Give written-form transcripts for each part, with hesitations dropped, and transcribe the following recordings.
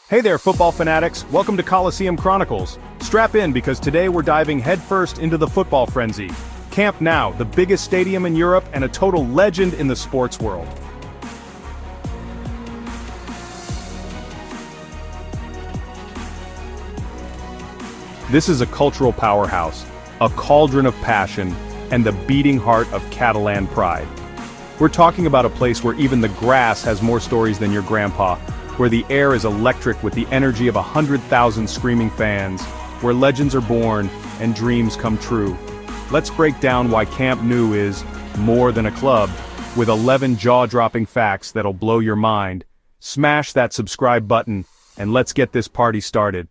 Hey there, football fanatics. Welcome to Coliseum Chronicles. Strap in because today we're diving headfirst into the football frenzy. Camp Nou, the biggest stadium in Europe and a total legend in the sports world. This is a cultural powerhouse, a cauldron of passion, and the beating heart of Catalan pride. We're talking about a place where even the grass has more stories than your grandpa, where the air is electric with the energy of 100,000 screaming fans, where legends are born and dreams come true. Let's break down why Camp Nou is more than a club, with 11 jaw-dropping facts that'll blow your mind. Smash that subscribe button, and let's get this party started.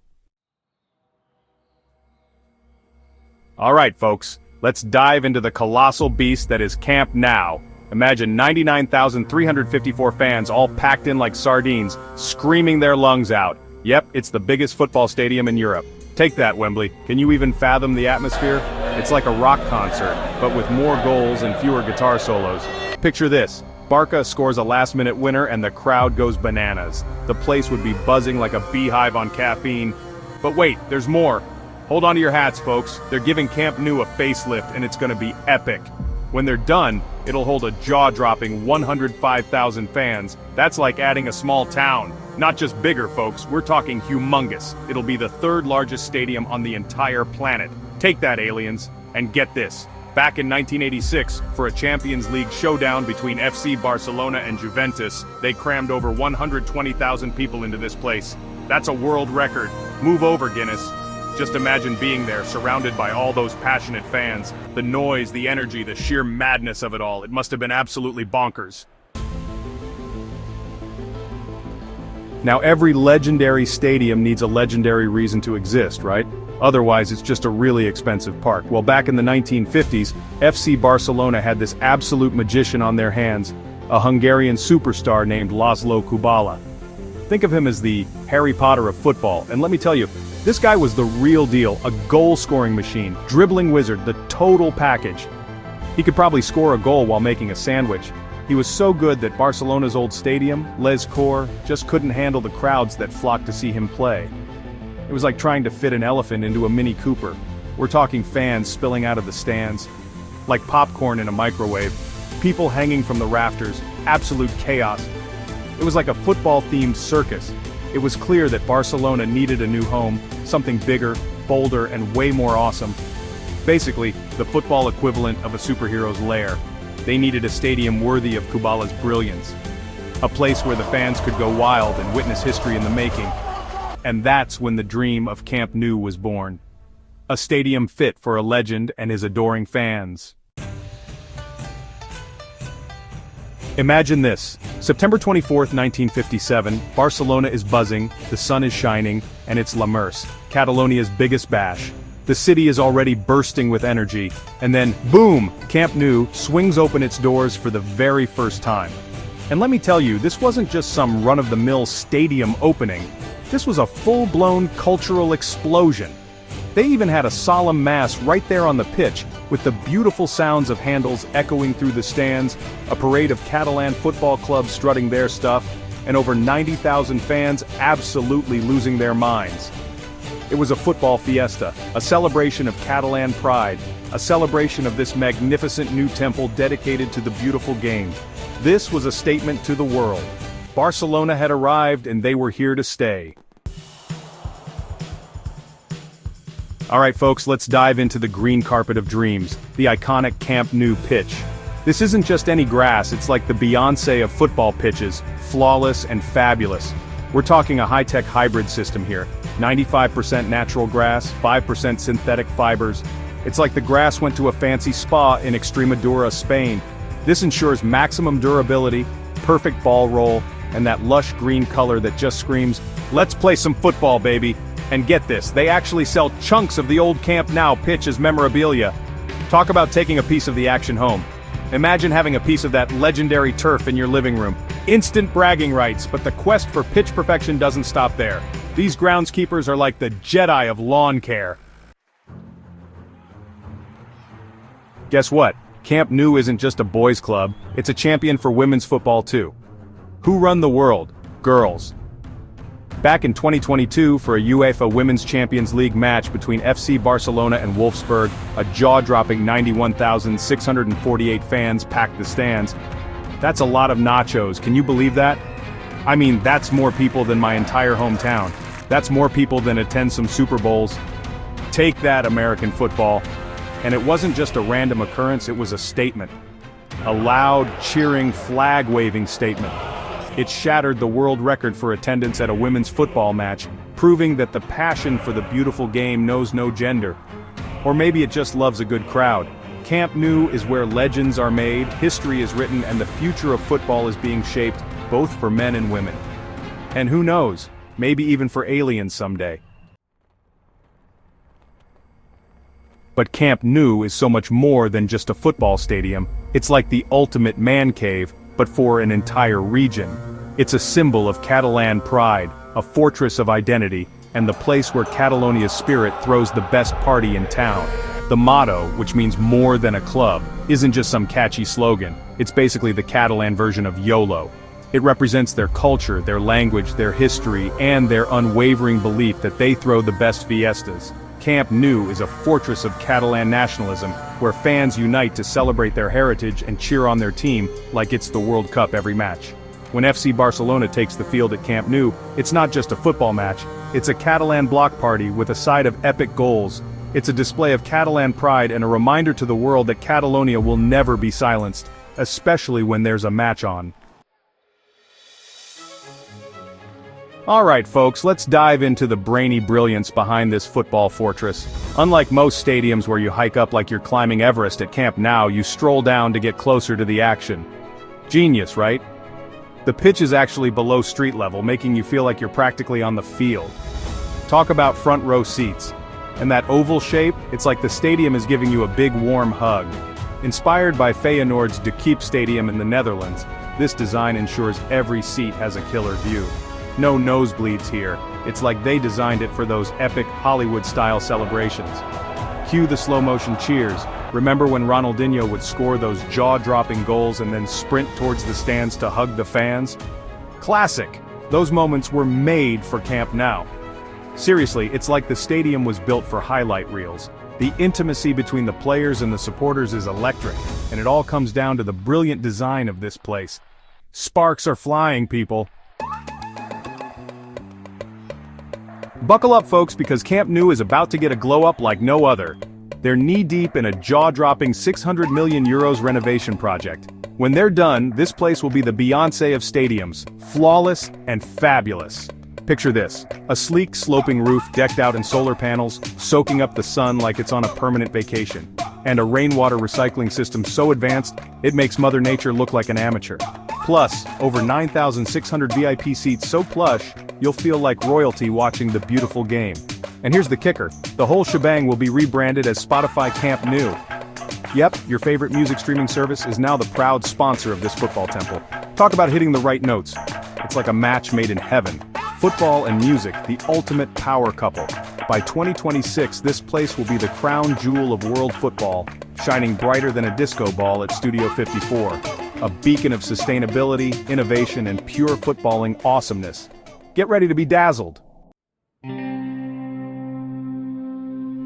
Alright folks, let's dive into the colossal beast that is Camp Nou. Imagine 99,354 fans all packed in like sardines, screaming their lungs out. Yep, it's the biggest football stadium in Europe. Take that, Wembley. Can you even fathom the atmosphere? It's like a rock concert, but with more goals and fewer guitar solos. Picture this. Barca scores a last-minute winner and the crowd goes bananas. The place would be buzzing like a beehive on caffeine. But wait, there's more. Hold on to your hats, folks. They're giving Camp Nou a facelift and it's gonna be epic. When they're done, it'll hold a jaw-dropping 105,000 fans. That's like adding a small town. Not just bigger, folks, we're talking humongous. It'll be the third largest stadium on the entire planet. Take that, aliens. And get this. Back in 1986, for a Champions League showdown between FC Barcelona and Juventus, they crammed over 120,000 people into this place. That's a world record. Move over, Guinness. Just imagine being there, surrounded by all those passionate fans. The noise, the energy, the sheer madness of it all. It must have been absolutely bonkers. Now, every legendary stadium needs a legendary reason to exist, right? Otherwise, it's just a really expensive park. Well, back in the 1950s, FC Barcelona had this absolute magician on their hands, a Hungarian superstar named Laszlo Kubala. Think of him as the Harry Potter of football, and let me tell you, this guy was the real deal, a goal-scoring machine, dribbling wizard, the total package. He could probably score a goal while making a sandwich. He was so good that Barcelona's old stadium, Les Corts, just couldn't handle the crowds that flocked to see him play. It was like trying to fit an elephant into a Mini Cooper. We're talking fans spilling out of the stands, like popcorn in a microwave, people hanging from the rafters, absolute chaos. It was like a football-themed circus. It was clear that Barcelona needed a new home, something bigger, bolder, and way more awesome. Basically, the football equivalent of a superhero's lair. They needed a stadium worthy of Kubala's brilliance. A place where the fans could go wild and witness history in the making. And that's when the dream of Camp Nou was born. A stadium fit for a legend and his adoring fans. Imagine this. September 24th, 1957, Barcelona is buzzing, the sun is shining, and it's La Merce, Catalonia's biggest bash. The city is already bursting with energy, and then, boom, Camp Nou swings open its doors for the very first time. And let me tell you, this wasn't just some run-of-the-mill stadium opening. This was a full-blown cultural explosion. They even had a solemn mass right there on the pitch, with the beautiful sounds of handles echoing through the stands, a parade of Catalan football clubs strutting their stuff, and over 90,000 fans absolutely losing their minds. It was a football fiesta, a celebration of Catalan pride, a celebration of this magnificent new temple dedicated to the beautiful game. This was a statement to the world. Barcelona had arrived and they were here to stay. Alright folks, let's dive into the green carpet of dreams, the iconic Camp Nou pitch. This isn't just any grass, it's like the Beyoncé of football pitches, flawless and fabulous. We're talking a high-tech hybrid system here, 95% natural grass, 5% synthetic fibers. It's like the grass went to a fancy spa in Extremadura, Spain. This ensures maximum durability, perfect ball roll, and that lush green color that just screams, "Let's play some football, baby." And get this, they actually sell chunks of the old Camp Nou pitch as memorabilia. Talk about taking a piece of the action home. Imagine having a piece of that legendary turf in your living room. Instant bragging rights, but the quest for pitch perfection doesn't stop there. These groundskeepers are like the Jedi of lawn care. Guess what? Camp Nou isn't just a boys' club, it's a champion for women's football too. Who run the world? Girls. Back in 2022, for a UEFA Women's Champions League match between FC Barcelona and Wolfsburg, a jaw-dropping 91,648 fans packed the stands. That's a lot of nachos, can you believe that? I mean, that's more people than my entire hometown. That's more people than attend some Super Bowls. Take that, American football. And it wasn't just a random occurrence, it was a statement. A loud, cheering, flag-waving statement. It shattered the world record for attendance at a women's football match, proving that the passion for the beautiful game knows no gender. Or maybe it just loves a good crowd. Camp Nou is where legends are made, history is written, and the future of football is being shaped, both for men and women. And who knows, maybe even for aliens someday. But Camp Nou is so much more than just a football stadium. It's like the ultimate man cave, but for an entire region. It's a symbol of Catalan pride, a fortress of identity, and the place where Catalonia's spirit throws the best party in town. The motto, which means more than a club, isn't just some catchy slogan. It's basically the Catalan version of YOLO. It represents their culture, their language, their history, and their unwavering belief that they throw the best fiestas. Camp Nou is a fortress of Catalan nationalism, where fans unite to celebrate their heritage and cheer on their team like it's the World Cup every match. When FC Barcelona takes the field at Camp Nou, it's not just a football match, it's a Catalan block party with a side of epic goals. It's a display of Catalan pride and a reminder to the world that Catalonia will never be silenced, especially when there's a match on. Alright folks, let's dive into the brainy brilliance behind this football fortress. Unlike most stadiums where you hike up like you're climbing Everest at Camp Nou, you stroll down to get closer to the action. Genius, right? The pitch is actually below street level, making you feel like you're practically on the field. Talk about front row seats. And that oval shape, it's like the stadium is giving you a big warm hug. Inspired by Feyenoord's De Kuip Stadium in the Netherlands, this design ensures every seat has a killer view. No nosebleeds here, it's like they designed it for those epic Hollywood-style celebrations. Cue the slow-motion cheers. Remember when Ronaldinho would score those jaw-dropping goals and then sprint towards the stands to hug the fans? Classic! Those moments were made for Camp Nou. Seriously, it's like the stadium was built for highlight reels. The intimacy between the players and the supporters is electric, and it all comes down to the brilliant design of this place. Sparks are flying, people. Buckle up folks, because Camp Nou is about to get a glow-up like no other. They're knee-deep in a jaw-dropping €600 million renovation project. When they're done, this place will be the Beyoncé of stadiums, flawless and fabulous. Picture this, a sleek sloping roof decked out in solar panels, soaking up the sun like it's on a permanent vacation. And a rainwater recycling system so advanced, it makes Mother Nature look like an amateur. Plus, over 9,600 VIP seats so plush, you'll feel like royalty watching the beautiful game. And here's the kicker, the whole shebang will be rebranded as Spotify Camp Nou. Yep, your favorite music streaming service is now the proud sponsor of this football temple. Talk about hitting the right notes. It's like a match made in heaven. Football and music, the ultimate power couple. By 2026, this place will be the crown jewel of world football, shining brighter than a disco ball at Studio 54. A beacon of sustainability, innovation, and pure footballing awesomeness. Get ready to be dazzled.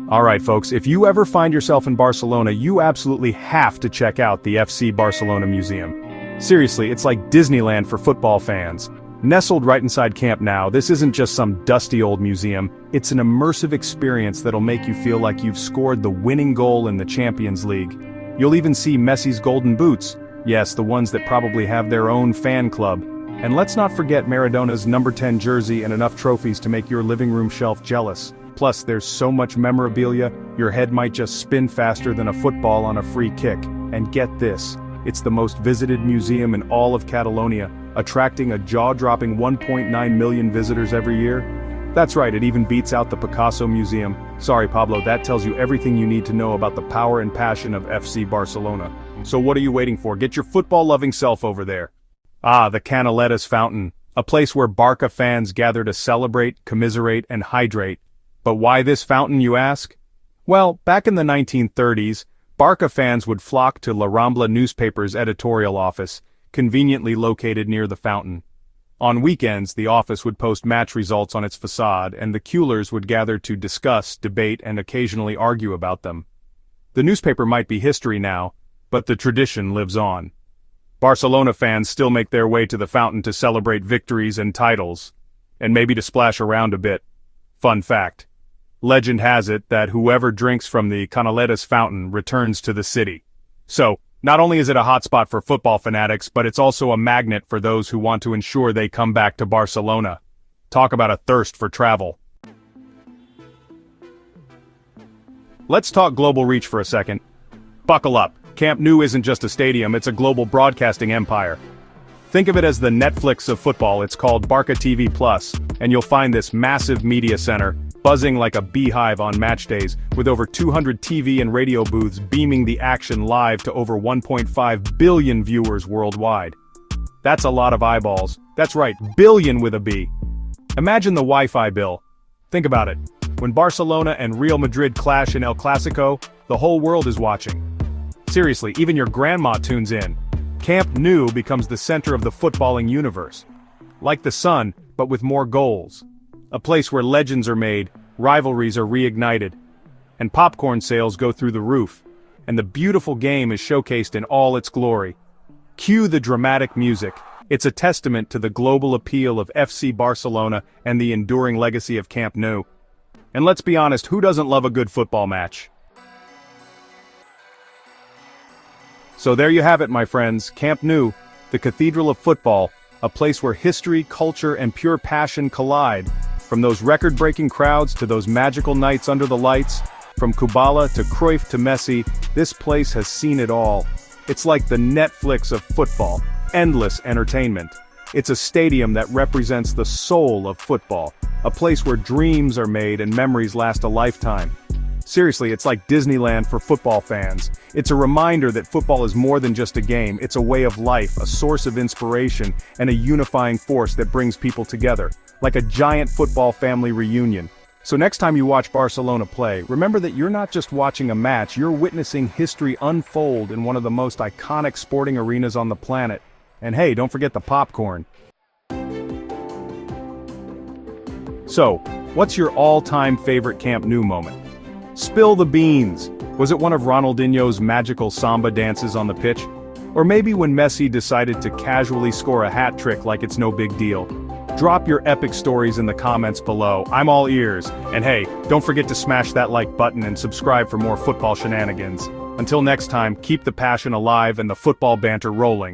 Alright folks, if you ever find yourself in Barcelona, you absolutely have to check out the FC Barcelona Museum. Seriously, it's like Disneyland for football fans. Nestled right inside Camp Nou, this isn't just some dusty old museum, it's an immersive experience that'll make you feel like you've scored the winning goal in the Champions League. You'll even see Messi's golden boots, yes, the ones that probably have their own fan club. And let's not forget Maradona's number 10 jersey and enough trophies to make your living room shelf jealous. Plus, there's so much memorabilia, your head might just spin faster than a football on a free kick. And get this, it's the most visited museum in all of Catalonia, attracting a jaw-dropping 1.9 million visitors every year. That's right, it even beats out the Picasso Museum. Sorry Pablo, that tells you everything you need to know about the power and passion of FC Barcelona. So what are you waiting for? Get your football-loving self over there. Ah, the Canaletas Fountain, a place where Barca fans gather to celebrate, commiserate, and hydrate. But why this fountain, you ask? Well, back in the 1930s, Barca fans would flock to La Rambla newspaper's editorial office, conveniently located near the fountain. On weekends, the office would post match results on its facade, and the Keulers would gather to discuss, debate, and occasionally argue about them. The newspaper might be history now, but the tradition lives on. Barcelona fans still make their way to the fountain to celebrate victories and titles, and maybe to splash around a bit. Fun fact. Legend has it that whoever drinks from the Canaletas fountain returns to the city. So, not only is it a hotspot for football fanatics, but it's also a magnet for those who want to ensure they come back to Barcelona. Talk about a thirst for travel. Let's talk global reach for a second. Buckle up. Camp Nou isn't just a stadium, it's a global broadcasting empire. Think of it as the Netflix of football. It's called Barca TV Plus, and you'll find this massive media center buzzing like a beehive on match days, with over 200 TV and radio booths beaming the action live to over 1.5 billion viewers worldwide. That's a lot of eyeballs. That's right, billion with a B. Imagine the Wi-Fi bill. Think about it. When Barcelona and Real Madrid clash in El Clasico, the whole world is watching. Seriously, even your grandma tunes in. Camp Nou becomes the center of the footballing universe. Like the sun, but with more goals. A place where legends are made, rivalries are reignited, and popcorn sales go through the roof, and the beautiful game is showcased in all its glory. Cue the dramatic music. It's a testament to the global appeal of FC Barcelona and the enduring legacy of Camp Nou. And let's be honest, who doesn't love a good football match? So there you have it, my friends, Camp Nou, the Cathedral of football, a place where history, culture, and pure passion collide. From those record-breaking crowds to those magical nights under the lights, from Kubala to Cruyff to Messi, this place has seen it all. It's like the Netflix of football, endless entertainment. It's a stadium that represents the soul of football, a place where dreams are made and memories last a lifetime. Seriously, it's like Disneyland for football fans. It's a reminder that football is more than just a game, it's a way of life, a source of inspiration, and a unifying force that brings people together, like a giant football family reunion. So next time you watch Barcelona play, remember that you're not just watching a match, you're witnessing history unfold in one of the most iconic sporting arenas on the planet. And hey, don't forget the popcorn. So, what's your all-time favorite Camp Nou moment? Spill the beans. Was it one of Ronaldinho's magical samba dances on the pitch? Or maybe when Messi decided to casually score a hat trick like it's no big deal? Drop your epic stories in the comments below. I'm all ears. And hey, don't forget to smash that like button and subscribe for more football shenanigans. Until next time, keep the passion alive and the football banter rolling.